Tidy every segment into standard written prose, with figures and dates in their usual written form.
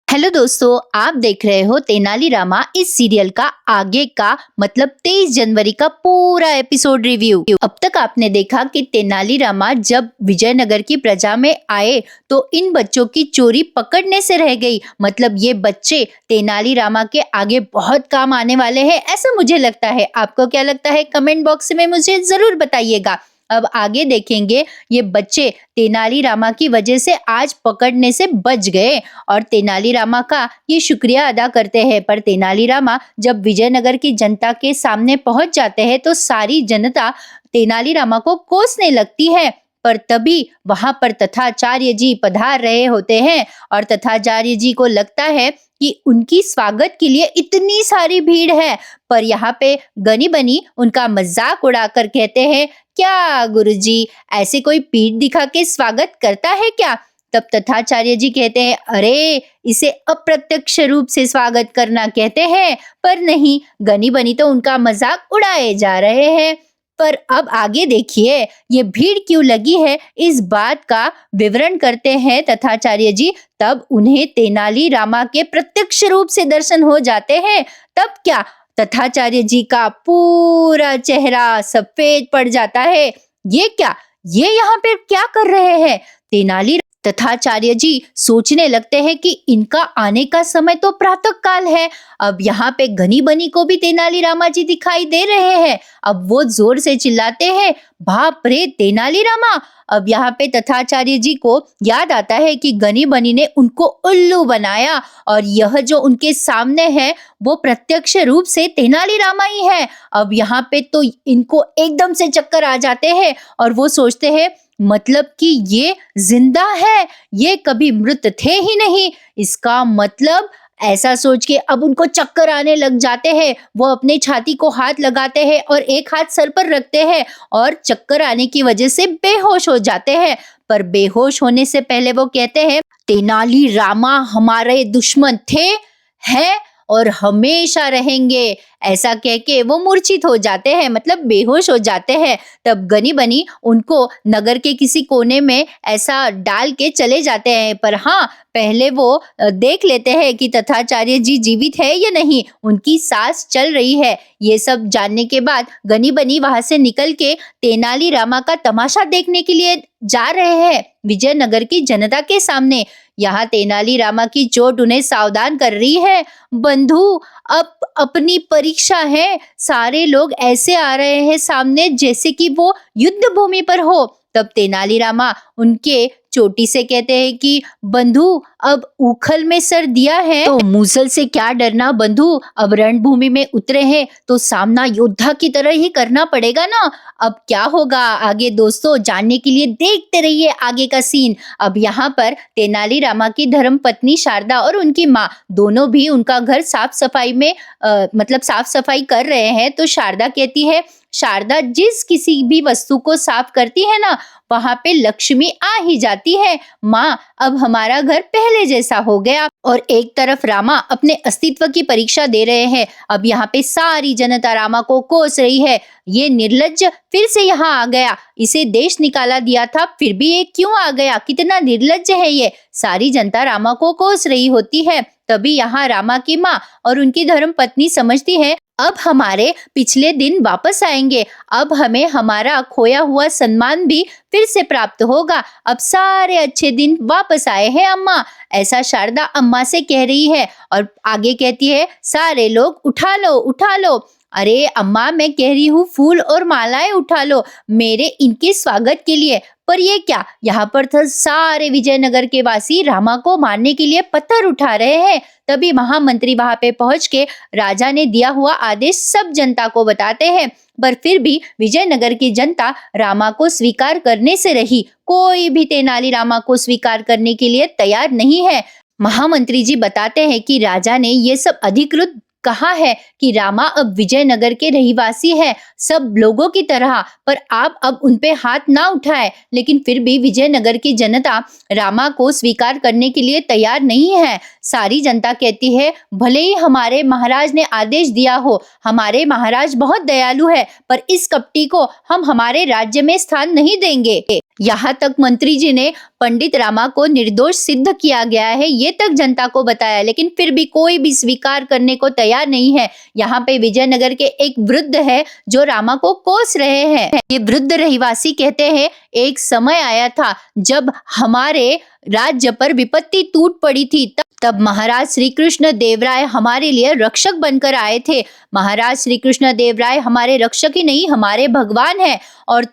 Hello दोस्तों, आप देख रहे हो तेनालीरामा। इस सीरियल का आगे का मतलब 23 जनवरी का पूरा एपिसोड रिव्यू। अब तक आपने देखा कि तेनालीरामा जब विजयनगर की प्रजा में आए तो इन बच्चों की चोरी पकड़ने से रह गई। मतलब ये बच्चे तेनालीरामा के आगे बहुत काम आने वाले हैं, ऐसा मुझे लगता है। आपको क्या लगता है? कमेंट बॉक्स में मुझे जरूर बताइएगा। अब आगे देखेंगे, ये बच्चे तेनालीरामा की वजह से आज पकड़ने से बच गए और तेनालीरामा का ये शुक्रिया अदा करते हैं। पर तेनालीरामा जब विजयनगर की जनता के सामने पहुंच जाते हैं तो सारी जनता तेनालीरामा को कोसने लगती है। पर तभी वहां पर तथाचार्य जी पधार रहे होते हैं और तथाचार्य जी को लगता है कि उनकी स्वागत के लिए इतनी सारी भीड़ है। पर यहाँ पे गनी बनी उनका मजाक उड़ाकर कहते हैं, क्या गुरुजी ऐसे कोई पीठ दिखा के स्वागत करता है क्या? तब तथाचार्य जी कहते हैं, अरे इसे अप्रत्यक्ष रूप से स्वागत करना कहते हैं। पर नहीं, गनी बनी तो उनका मजाक उड़ाए जा रहे हैं। पर अब आगे देखिए, ये भीड़ क्यों लगी है इस बात का विवरण करते हैं तथाचार्य जी। तब उन्हें तेनालीरामा के प्रत्यक्ष रूप से दर्शन हो जाते हैं। तब क्या, तथाचार्य जी का पूरा चेहरा सफेद पड़ जाता है। ये क्या, ये यहाँ पे क्या कर रहे हैं? तेनाली तथाचार्य जी सोचने लगते हैं कि इनका आने का समय तो प्रातः काल है। अब यहाँ पे घनी बनी को भी तेनालीरामा जी दिखाई दे रहे हैं। अब वो जोर से चिल्लाते हैं, बाप रे तेनालीरामा। अब यहाँ पे तथाचार्य जी को याद आता है कि गनी बनी ने उनको उल्लू बनाया और यह जो उनके सामने है वो प्रत्यक्ष रूप से तेनालीरामा ही है। अब यहाँ पे तो इनको एकदम से चक्कर आ जाते हैं और वो सोचते हैं, मतलब कि ये जिंदा है, ये कभी मृत थे ही नहीं। इसका मतलब, ऐसा सोच के अब उनको चक्कर आने लग जाते हैं। वो अपने छाती को हाथ लगाते हैं और एक हाथ सर पर रखते हैं और चक्कर आने की वजह से बेहोश हो जाते हैं। पर बेहोश होने से पहले वो कहते हैं, तेनालीरामा हमारे दुश्मन थे, हैं और हमेशा रहेंगे। ऐसा कह के वो मूर्छित हो जाते हैं, मतलब बेहोश हो जाते हैं। तब गनी बनी उनको नगर के किसी कोने में ऐसा डाल के चले जाते हैं। पर हाँ, पहले वो देख लेते हैं कि तथाचार्य जी जीवित है या नहीं, उनकी सांस चल रही है। ये सब जानने के बाद गनी बनी वहां से निकल के तेनालीरामा का तमाशा देखने के लिए जा रहे हैं विजयनगर की जनता के सामने। यहाँ तेनालीरामा की चोट उन्हें सावधान कर रही है। बंधु, अब अपनी परीक्षा है। सारे लोग ऐसे आ रहे हैं सामने जैसे कि वो युद्ध भूमि पर हो। तब तेनालीरामा उनके चोटी से कहते हैं कि बंधु, अब उखल में सर दिया है तो मूसल से क्या डरना बंधु। अब रणभूमि में उतरे हैं तो सामना योद्धा की तरह ही करना पड़ेगा ना। अब क्या होगा आगे दोस्तों, जानने के लिए देखते रहिए आगे का सीन। अब यहाँ पर तेनालीरामा की धर्म पत्नी शारदा और उनकी माँ दोनों भी उनका घर साफ सफाई में मतलब साफ सफाई कर रहे हैं। तो शारदा कहती है, शारदा जिस किसी भी वस्तु को साफ करती है ना, वहां पे लक्ष्मी आ ही जाती है। माँ, अब हमारा घर पहले जैसा हो गया। और एक तरफ रामा अपने अस्तित्व की परीक्षा दे रहे हैं। अब यहाँ पे सारी जनता रामा को कोस रही है, ये निर्लज्ज फिर से यहाँ आ गया, इसे देश निकाला दिया था फिर भी ये क्यों आ गया, कितना निर्लज्ज है ये। सारी जनता रामा को कोस रही होती है। तभी यहाँ रामा की माँ और उनकी धर्म पत्नी समझती है, अब हमारे पिछले दिन वापस आएंगे, अब हमें हमारा खोया हुआ सम्मान भी फिर से प्राप्त होगा। अब सारे अच्छे दिन वापस आए हैं अम्मा, ऐसा शारदा अम्मा से कह रही है। और आगे कहती है, सारे लोग उठा लो उठा लो। अरे अम्मा, मैं कह रही हूँ फूल और मालाएं उठा लो मेरे इनके स्वागत के लिए। पर ये क्या, यहाँ पर तो सारे विजयनगर के वासी रामा को मारने के लिए पत्थर उठा रहे हैं। तभी महामंत्री वहां पे पहुंच के राजा ने दिया हुआ आदेश सब जनता को बताते हैं। पर फिर भी विजयनगर की जनता रामा को स्वीकार करने से रही। कोई भी तेनालीरामा को स्वीकार करने के लिए तैयार नहीं है। महामंत्री जी बताते हैं कि राजा ने ये सब अधिकृत कहा है कि रामा अब विजयनगर के रहिवासी है सब लोगों की तरह, पर आप अब उनपे हाथ ना उठाए। लेकिन फिर भी विजयनगर की जनता रामा को स्वीकार करने के लिए तैयार नहीं है। सारी जनता कहती है, भले ही हमारे महाराज ने आदेश दिया हो, हमारे महाराज बहुत दयालु है, पर इस कपटी को हम हमारे राज्य में स्थान नहीं देंगे। यहाँ तक मंत्री जी ने पंडित रामा को निर्दोष सिद्ध किया गया है ये तक जनता को बताया, लेकिन फिर भी कोई भी स्वीकार करने को तैयार नहीं है। यहाँ पे विजयनगर के एक वृद्ध है जो रामा को कोस रहे हैं। ये वृद्ध रहवासी कहते हैं एक समय आया था जब हमारे राज्य पर विपत्ति टूट पड़ी थी, तब महाराज श्री कृष्ण देव राय हमारे लिए रक्षक बनकर आए थे। महाराज श्री कृष्ण देव राय हमारे रक्षक ही नहीं हमारे भगवान हैं, और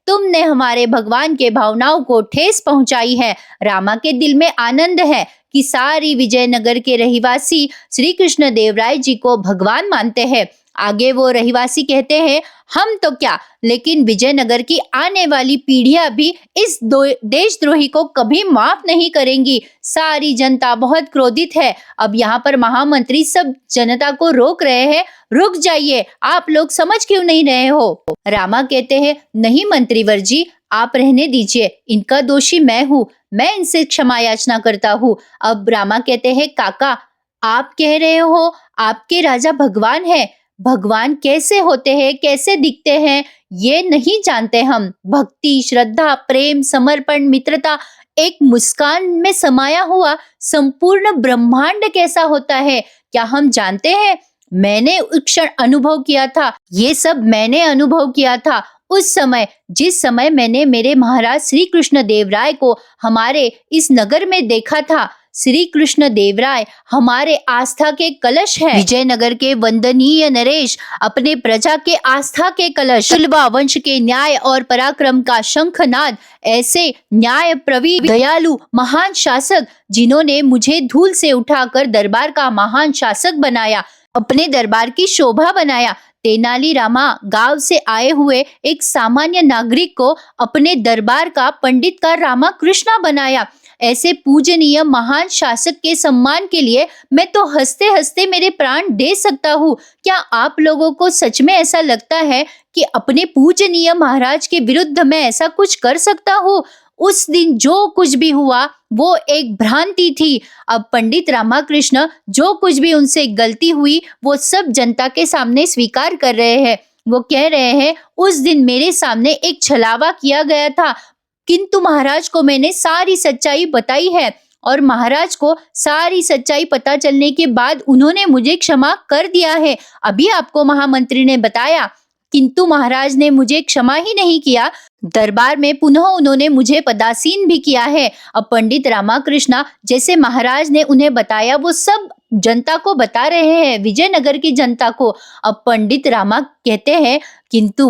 तुमने हमारे भगवान के भावनाओं को ठेस पहुंचाई है। रामा के दिल में आनंद है कि सारी विजयनगर के रहवासी श्री कृष्ण देव राय जी को भगवान मानते हैं। आगे वो रहवासी कहते हैं हम तो क्या, लेकिन विजयनगर की आने वाली पीढ़ियां भी इस देशद्रोही को कभी माफ नहीं करेंगी। सारी जनता बहुत क्रोधित है। अब यहाँ पर महामंत्री सब जनता को रोक रहे हैं, रुक जाइए, आप लोग समझ क्यों नहीं रहे हो। रामा कहते हैं नहीं मंत्रीवर जी, आप रहने दीजिए, इनका दोषी मैं हूँ, मैं इनसे क्षमा याचना करता हूँ। अब रामा कहते हैं काका, आप कह रहे हो आपके राजा भगवान है, भगवान कैसे होते हैं, कैसे दिखते हैं ये नहीं जानते हम। भक्ति, श्रद्धा, प्रेम, समर्पण, मित्रता, एक मुस्कान में समाया हुआ संपूर्ण ब्रह्मांड कैसा होता है क्या हम जानते हैं? मैंने उस क्षण अनुभव किया था, ये सब मैंने अनुभव किया था उस समय जिस समय मैंने मेरे महाराज श्री कृष्ण देव राय को हमारे इस नगर में देखा था। श्री कृष्ण देव राय हमारे आस्था के कलश है। विजयनगर के वंदनीय नरेश अपने प्रजा के आस्था के कलश, तुलवा वंश के न्याय और पराक्रम का शंखनाद, ऐसे न्याय प्रवीण दयालु महान शासक जिन्होंने मुझे धूल से उठाकर दरबार का महान शासक बनाया, अपने दरबार की शोभा बनाया। तेनाली रामा गांव से आए हुए एक सामान्य नागरिक को अपने दरबार का पंडित का रामा कृष्णा बनाया। ऐसे पूजनीय महान शासक के सम्मान के लिए मैं तो हंसते हंसते मेरे प्राण दे सकता हूँ। क्या आप लोगों को सच में ऐसा लगता है कि अपने पूजनीय महाराज के विरुद्ध मैं ऐसा कुछ कर सकता हूँ? उस दिन जो कुछ भी हुआ वो एक भ्रांति थी। अब पंडित रामाकृष्ण जो कुछ भी उनसे गलती हुई वो सब जनता के सामने स्वीकार कर रहे हैं। वो कह रहे हैं उस दिन मेरे सामने एक छलावा किया गया था, किंतु महाराज को मैंने सारी सच्चाई बताई है, और महाराज को सारी सच्चाई पता चलने के बाद उन्होंने मुझे क्षमा कर दिया है। अभी आपको महामंत्री ने बताया, किंतु महाराज ने मुझे क्षमा ही नहीं किया, दरबार में पुनः उन्होंने मुझे पदासीन भी किया है। अब पंडित रामाकृष्ण जैसे महाराज ने उन्हें बताया वो सब जनता को बता रहे हैं, विजयनगर की जनता को। अब पंडित रामा कहते हैं किंतु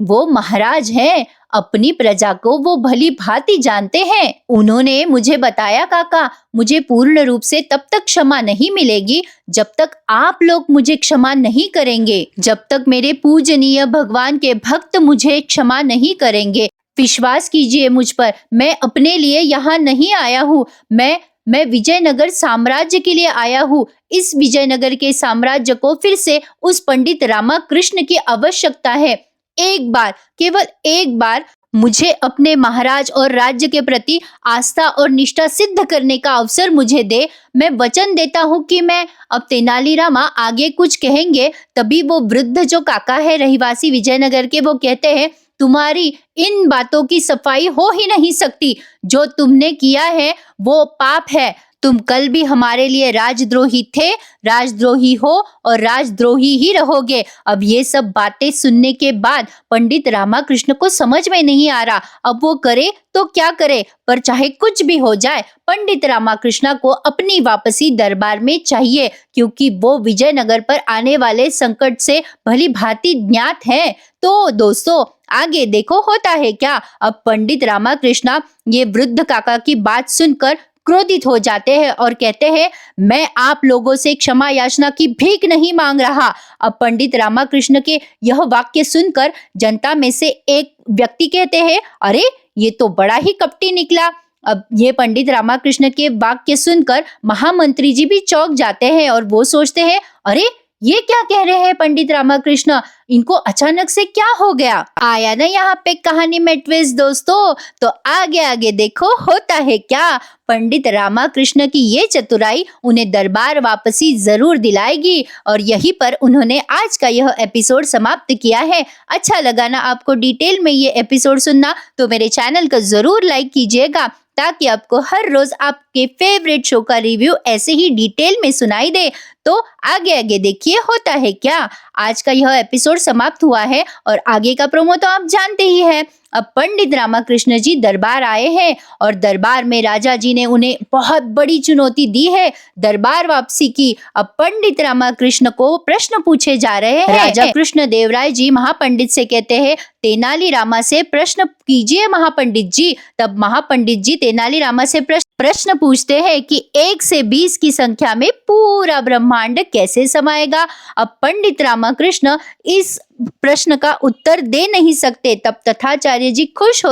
वो महाराज हैं, अपनी प्रजा को वो भली भांति जानते हैं। उन्होंने मुझे बताया काका, मुझे पूर्ण रूप से तब तक क्षमा नहीं मिलेगी जब तक आप लोग मुझे क्षमा नहीं करेंगे, जब तक मेरे पूजनीय भगवान के भक्त मुझे क्षमा नहीं करेंगे। विश्वास कीजिए मुझ पर, मैं अपने लिए यहाँ नहीं आया हूँ, मैं विजयनगर साम्राज्य के लिए आया हूँ। इस विजयनगर के साम्राज्य को फिर से उस पंडित रामाकृष्ण की आवश्यकता है। एक बार, केवल एक बार मुझे अपने महाराज और राज्य के प्रति आस्था और निष्ठा सिद्ध करने का अवसर मुझे दे। मैं वचन देता हूँ कि मैं, अब तेनालीरामा आगे कुछ कहेंगे, तभी वो वृद्ध जो काका है रहवासी विजयनगर के, वो कहते हैं तुम्हारी इन बातों की सफाई हो ही नहीं सकती। जो तुमने किया है वो पाप है। तुम कल भी हमारे लिए राजद्रोही थे, राजद्रोही हो और राजद्रोही ही रहोगे। अब ये सब बातें सुनने के बाद पंडित रामाकृष्ण को समझ में नहीं आ रहा अब वो करे तो क्या करे, पर चाहे कुछ भी हो जाए पंडित रामाकृष्ण को अपनी वापसी दरबार में चाहिए, क्योंकि वो विजयनगर पर आने वाले संकट से भली भांति ज्ञात है। तो दोस्तों आगे देखो होता है क्या। अब पंडित रामाकृष्ण ये वृद्ध काका की बात सुनकर क्रोधित हो जाते हैं और कहते हैं मैं आप लोगों से क्षमा याचना की भीख नहीं मांग रहा। अब पंडित रामाकृष्ण के यह वाक्य सुनकर जनता में से एक व्यक्ति कहते हैं अरे ये तो बड़ा ही कपटी निकला। अब ये पंडित रामाकृष्ण के वाक्य सुनकर महामंत्री जी भी चौंक जाते हैं और वो सोचते हैं अरे ये क्या कह रहे हैं पंडित रामाकृष्ण, इनको अचानक से क्या हो गया? आया ना यहाँ पे कहानी में ट्विस्ट दोस्तों, तो आगे आगे देखो होता है क्या। पंडित रामाकृष्ण की ये चतुराई उन्हें दरबार वापसी जरूर दिलाएगी और यहीं पर उन्होंने आज का यह एपिसोड समाप्त किया है। अच्छा लगा ना आपको डिटेल में ये एपिसोड सुनना, तो मेरे चैनल को जरूर लाइक कीजिएगा ताकि आपको हर रोज आपके फेवरेट शो का रिव्यू ऐसे ही डिटेल में सुनाई दे। तो आगे आगे देखिए होता है क्या। आज का यह एपिसोड समाप्त हुआ है और आगे का प्रोमो तो आप जानते ही हैं। अब पंडित रामाकृष्ण जी दरबार आए हैं और दरबार में राजा जी ने उन्हें बहुत बड़ी चुनौती दी है, दरबार वापसी की। अब पंडित रामाकृष्ण को प्रश्न पूछे जा रहे हैं। राजा कृष्ण देव राय जी महापंडित से कहते हैं, तेनाली रामा से प्रश्न कीजिए महापंडित जी। तब महापंडित जी तेनाली रामा से प्रश्न पूछते हैं कि 1 से 20 की संख्या में पूरा ब्रह्मांड कैसे समाएगा। अब पंडित रामाकृष्ण इस प्रश्न का उत्तर दे नहीं सकते। तब तथाचार्य जी खुश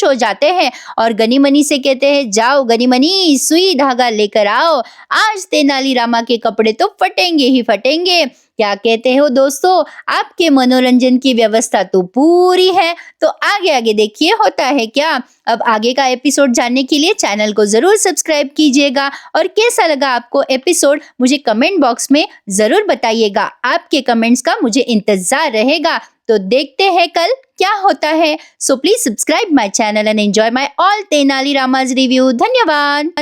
हो जाते हैं और गनीमनी से कहते हैं, जाओ गनीमनी सुई धागा लेकर आओ, आज तेनाली रामा के कपड़े तो फटेंगे ही फटेंगे। क्या कहते हो दोस्तों, आपके मनोरंजन की व्यवस्था तो पूरी है। तो आगे आगे देखिए होता है क्या। अब आगे का एपिसोड जानने के लिए चैनल को जरूर सब्सक्राइब कीजिएगा और कैसा लगा आपको एपिसोड मुझे कमेंट बॉक्स में जरूर बताइएगा। आपके कमेंट्स का मुझे इंतजार रहेगा। तो देखते हैं कल क्या होता है। So please subscribe my channel and enjoy my all Tenali Rama's review. धन्यवाद।